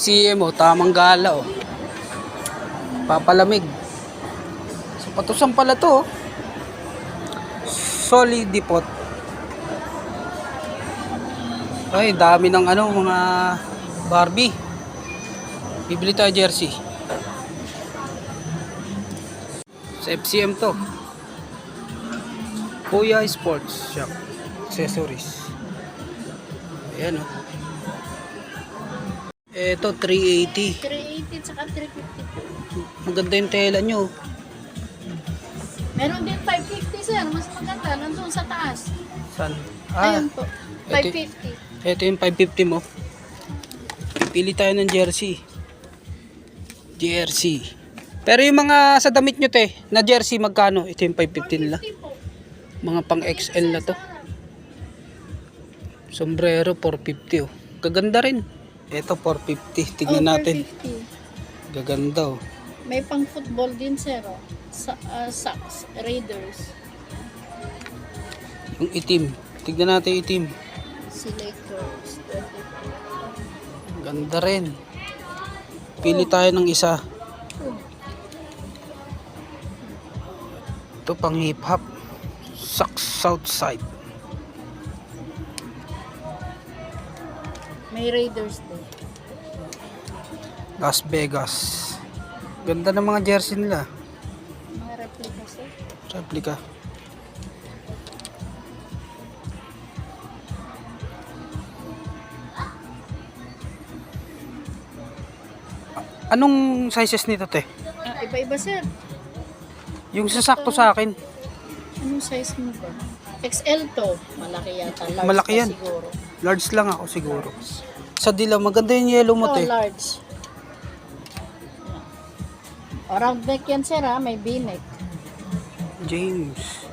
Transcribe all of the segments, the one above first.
FCM o, tamang gala o. Papalamig. Sapatusan pala to. Solid depot. Ay, dami ng ano, mga Barbie. Bibili tayo jersey. Sa FCM to. Kuya Sports Shop. Accessories. Ayan o. Ito, 380. 380 tsaka 350. Maganda yung tela nyo. Meron din 550 sir, mas maganda, nandun sa taas. Saan? Ayun po, ito, 550. ito yung 550 mo. Pili tayo ng jersey. Jersey. Pero yung mga sa damit nyo te, na jersey magkano? Ito yung 550 nila. 450 po. Mga pang XL na to. Sombrero 450 oh. Gaganda rin. Ito 450. Tignan natin. 450. Gaganda oh. May pang football din sir, oh. Socks, Raiders. Yung itim. Tignan natin yung itim. Selectors, 25. Ganda rin. Pili tayo ng isa. Ito pang hip hop. Socks Southside. May Raiders din. Las Vegas. Ganda ng mga jersey nila. Mga replica sir. Replica. Anong sizes nito te? Iba-iba sir. Yung sasakto sa akin. Anong size mo ba? XL to. Malaki yata. Large Malaki pa yan. siguro. Large lang ako siguro. Sa dilaw, maganda yung yellow mo te. Large. Round neck yan sir ha. May V-neck. James.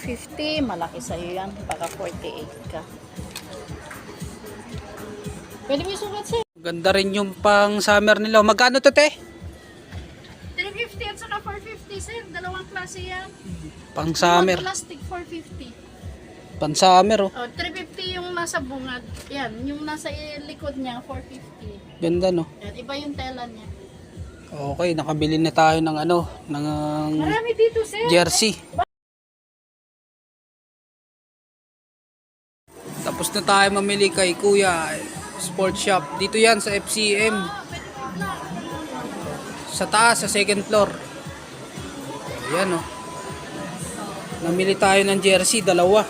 50. Malaki sa'yo yan. Baka 48 ka. Pwede mo isukat sir. Ganda rin yung pang summer nila. Magkano to te? 350 at saka 450 sir. Dalawang klase yan. Pang summer. Yung plastic 450. Pang summer oh. Oh, 350 yung nasa bungad. Yan, yung nasa likod niya 450. Ganda no. Yan, iba yung tela niya. Okay, nakabili na tayo ng ano, ng Marami dito sir. jersey. Tapos na tayo mamili kay Kuya Sports Shop. Dito yan sa FCM. Sa taas, sa second floor. Ayan oh. Namili tayo ng jersey, dalawa.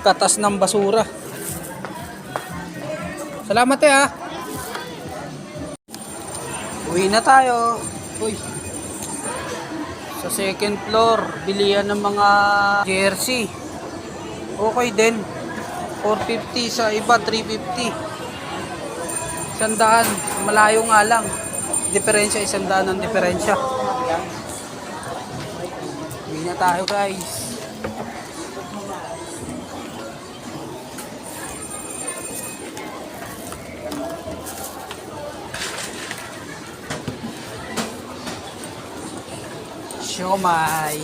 Katas ng basura. Salamat ha. Uwi na tayo. Uy. Sa second floor, bilihan ng mga jersey. Okay din. 450 sa iba, 350. 100, malayo nga lang. Diferensya, 100 ang diferensya. Uwi na tayo guys. Siomai.